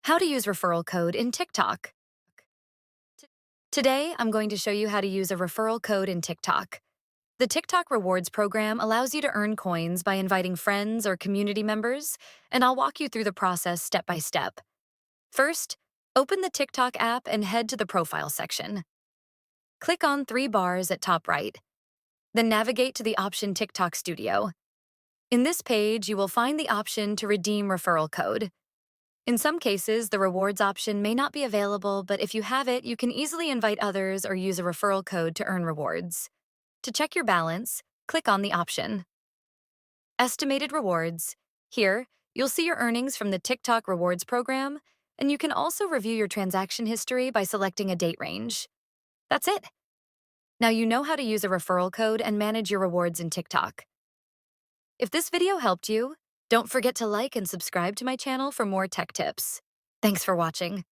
How to use referral code in TikTok. T- Today, I'm going to show you how to use a referral code in TikTok. The TikTok Rewards program allows you to earn coins by inviting friends or community members, and I'll walk you through the process step by step. First, open the TikTok app and head to the Profile section. Click on three bars at top right. Then navigate to the option TikTok Studio. In this page, you will find the option to redeem referral code. In some cases, the rewards option may not be available, but if you have it, you can easily invite others or use a referral code to earn rewards. To check your balance, click on the option. Estimated rewards. Here, you'll see your earnings from the TikTok Rewards program, and you can also review your transaction history by selecting a date range. That's it. Now you know how to use a referral code and manage your rewards in TikTok. If this video helped you, don't forget to like and subscribe to my channel for more tech tips. Thanks for watching.